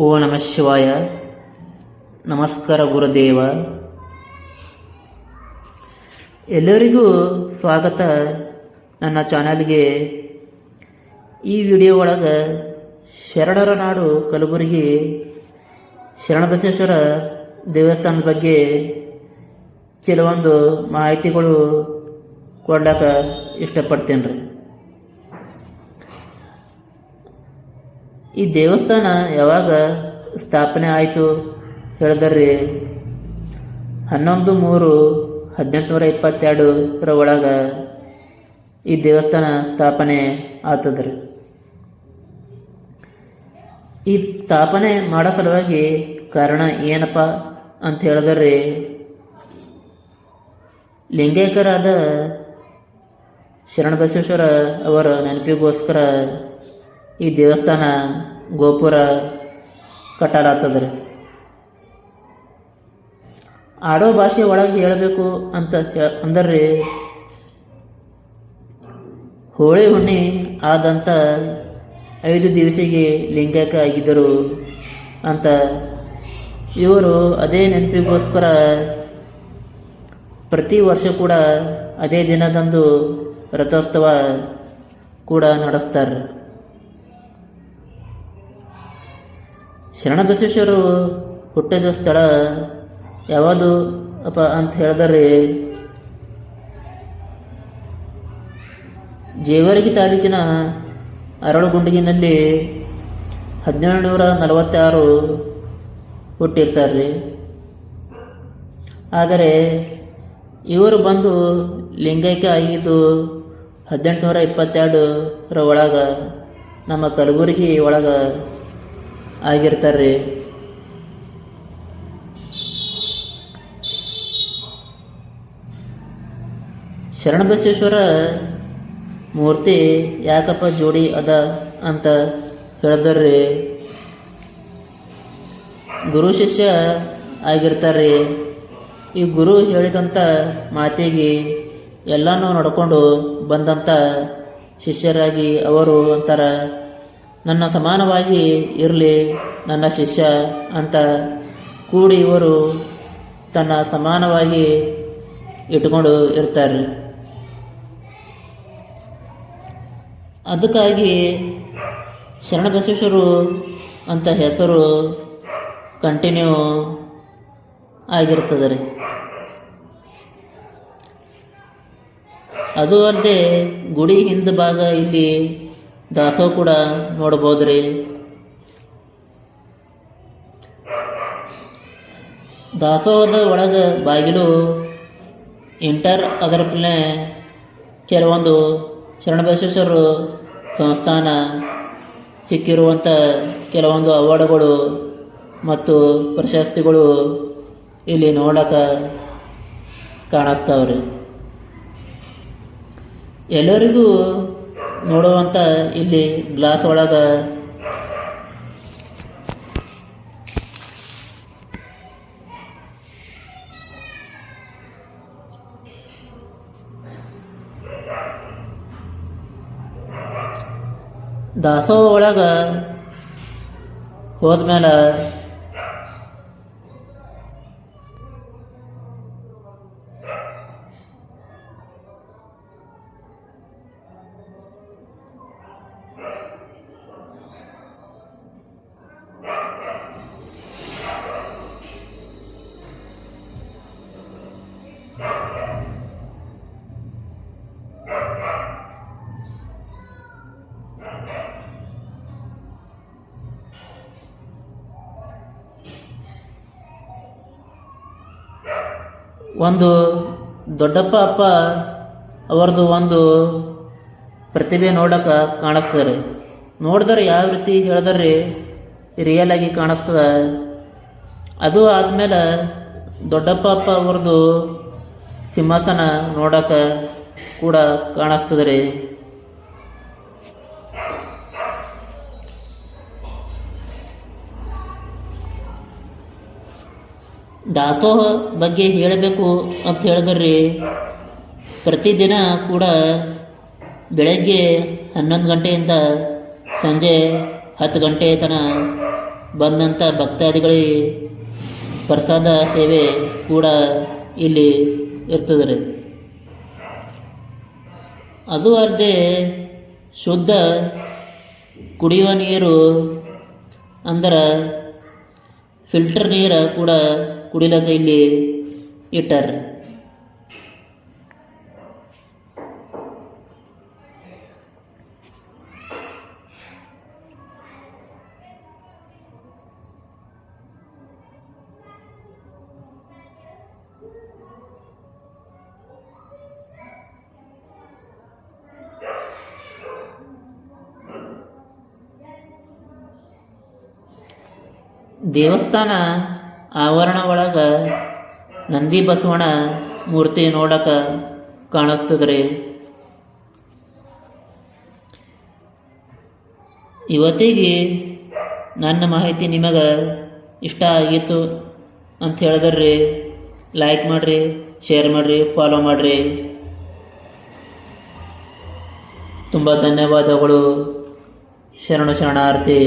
ಓ ನಮಃ ಶಿವಾಯ. ನಮಸ್ಕಾರ ಗುರುದೇವ. ಎಲ್ಲರಿಗೂ ಸ್ವಾಗತ ನನ್ನ ಚಾನಲ್ಗೆ. ಈ ವಿಡಿಯೋ ಒಳಗೆ ಶರಣರ ನಾಡು ಕಲಬುರಗಿ ಶರಣಬಸವೇಶ್ವರ ದೇವಸ್ಥಾನದ ಬಗ್ಗೆ ಕೆಲವೊಂದು ಮಾಹಿತಿಗಳು ಕೊಡ್ಲಾಕ ಇಷ್ಟಪಡ್ತೇನೆ ರೀ. ಈ ದೇವಸ್ಥಾನ ಯಾವಾಗ ಸ್ಥಾಪನೆ ಆಯಿತು ಹೇಳಿದ್ರಿ 11/3/1822 ಒಳಗೆ ಈ ದೇವಸ್ಥಾನ ಸ್ಥಾಪನೆ ಆಗ್ತದ್ರಿ. ಈ ಸ್ಥಾಪನೆ ಮಾಡೋ ಸಲುವಾಗಿ ಕಾರಣ ಏನಪ್ಪ ಅಂತ ಹೇಳಿದ್ರಿ, ಲಿಂಗೈಕ್ಯರಾದ ಶರಣಬಸವೇಶ್ವರ ಅವರ ನೆನಪಿಗೋಸ್ಕರ ಈ ದೇವಸ್ಥಾನ ಗೋಪುರ ಕಟ್ಟಲಾಗ್ತದ್ರಿ. ಆಡೋ ಭಾಷೆ ಒಳಗೆ ಹೇಳಬೇಕು ಅಂತ ಅಂದರ್ರಿ, ಹೋಳಿ ಹುಣ್ಣಿ ಆದಂಥ 5 ದಿವಸಿಗೆ ಲಿಂಗೈಕ್ಯ ಆಗಿದ್ದರು ಅಂತ ಇವರು ಅದೇ ನೆನಪಿಗೋಸ್ಕರ ಪ್ರತಿ ವರ್ಷ ಕೂಡ ಅದೇ ದಿನದಂದು ರಥೋತ್ಸವ ಕೂಡ ನಡೆಸ್ತಾರೆ. ಶರಣಬಸವೇಶ್ವರರು ಹುಟ್ಟಿದ ಸ್ಥಳ ಯಾವುದು ಅಪ್ಪ ಅಂತ ಹೇಳಿದ್ರಿ, ಜೇವರ್ಗಿ ತಾಲೂಕಿನ ಅರಳಗುಂಡಿಗಿನಲ್ಲಿ 1746 ಹುಟ್ಟಿರ್ತಾರೆ. ಆದರೆ ಇವರು ಬಂದು ಲಿಂಗೈಕ್ಯ ಆಗಿದ್ದು 1822 ಒಳಗೆ ನಮ್ಮ ಕಲಬುರಗಿ ಒಳಗೆ ಆಗಿರ್ತಾರೆ. ಶರಣಬಸವೇಶ್ವರ ಮೂರ್ತಿ ಯಾಕಪ್ಪ ಜೋಡಿ ಅದ ಅಂತ ಹೇಳಿದ್ರಿ, ಗುರು ಶಿಷ್ಯ ಆಗಿರ್ತಾರೆ. ಈ ಗುರು ಹೇಳಿದಂಥ ಮಾತಿಗೆ ಎಲ್ಲನೂ ನಡ್ಕೊಂಡು ಬಂದಂಥ ಶಿಷ್ಯರಾಗಿ ಅವರು ಅಂತಾರ, ನನ್ನ ಸಮಾನವಾಗಿ ಇರಲಿ ನನ್ನ ಶಿಷ್ಯ ಅಂತ ಕೂಡಿ ಇವರು ತನ್ನ ಸಮಾನವಾಗಿ ಇಟ್ಕೊಂಡು ಇರ್ತಾರೆ. ಅದಕ್ಕಾಗಿ ಶರಣಬಸವೇಶ್ವರರು ಅಂತ ಹೆಸರು ಕಂಟಿನ್ಯೂ ಆಗಿರ್ತದೆ ರೀ. ಅದು ಅಲ್ಲದೆ ಗುಡಿ ಹಿಂದೆ ಭಾಗ ಇಲ್ಲಿ ದಾಸೋಹ ಕೂಡ ನೋಡ್ಬೋದು ರೀ. ದಾಸೋಹದ ಒಳಗೆ ಬಾಗಿಲು ಇಂಟರ್ ಅದರ ಮೇಲೆ ಕೆಲವೊಂದು ಶರಣಬಸವೇಶ್ವರರು ಸಂಸ್ಥಾನ ಸಿಕ್ಕಿರುವಂಥ ಕೆಲವೊಂದು ಅವಾರ್ಡ್ಗಳು ಮತ್ತು ಪ್ರಶಸ್ತಿಗಳು ಇಲ್ಲಿ ನೋಡಕ್ಕೆ ಕಾಣಿಸ್ತಾವ್ರಿ. ಎಲ್ಲರಿಗೂ ನೋಡುವಂಥ ಇಲ್ಲಿ ಗ್ಲಾಸ್ ಒಳಗೆ ದಾಸೋಹ ಒಳಗೆ ಹೋದ್ಮೇಲೆ ಒಂದು ದೊಡ್ಡಪ್ಪ ಅಪ್ಪ ಅವ್ರದ್ದು ಒಂದು ಪ್ರತಿಭೆ ನೋಡಕ್ಕೆ ಕಾಣಿಸ್ತದೆ. ನೋಡಿದ್ರೆ ಯಾವ ರೀತಿ ಹೇಳಿದ್ರಿ ರಿಯಲ್ ಆಗಿ ಕಾಣಿಸ್ತದೆ. ಅದು ಆದಮೇಲೆ ದೊಡ್ಡಪ್ಪ ಅಪ್ಪ ಅವ್ರದ್ದು ಸಿಂಹಾಸನ ನೋಡಕ್ಕೆ ಕೂಡ ಕಾಣಿಸ್ತದೆ ರೀ. ದಾಸೋಹ ಬಗ್ಗೆ ಹೇಳಬೇಕು ಅಂತ ಹೇಳಿದ್ರಿ, ಪ್ರತಿದಿನ ಕೂಡ ಬೆಳಗ್ಗೆ 11 ಗಂಟೆಯಿಂದ ಸಂಜೆ 10 ಗಂಟೆ ತನಕ ಬಂದಂಥ ಭಕ್ತಾದಿಗಳಿಗೆ ಪ್ರಸಾದ ಸೇವೆ ಕೂಡ ಇಲ್ಲಿ ಇರ್ತದೆ ರೀ. ಅದು ಅಲ್ಲದೆ ಶುದ್ಧ ಕುಡಿಯುವ ನೀರು ಅಂದ್ರೆ ಫಿಲ್ಟರ್ ನೀರು ಕೂಡ ಕುಡಿಲಕ್ಕ ಇಲ್ಲಿ ಇಟ್ಟಾರ. ದೇವಸ್ಥಾನ ಆವರಣ ಒಳಗೆ ನಂದಿ ಬಸವಣ್ಣ ಮೂರ್ತಿ ನೋಡಕ್ಕೆ ಕಾಣಿಸ್ತದ್ರಿ. ಇವತ್ತಿಗೆ ನನ್ನ ಮಾಹಿತಿ ನಿಮಗೆ ಇಷ್ಟ ಆಗಿತ್ತು ಅಂತ ಹೇಳಿದ್ರಿ ಲೈಕ್ ಮಾಡಿರಿ, ಶೇರ್ ಮಾಡಿರಿ, ಫಾಲೋ ಮಾಡಿರಿ. ತುಂಬ ಧನ್ಯವಾದಗಳು. ಶರಣಾರ್ಥಿ.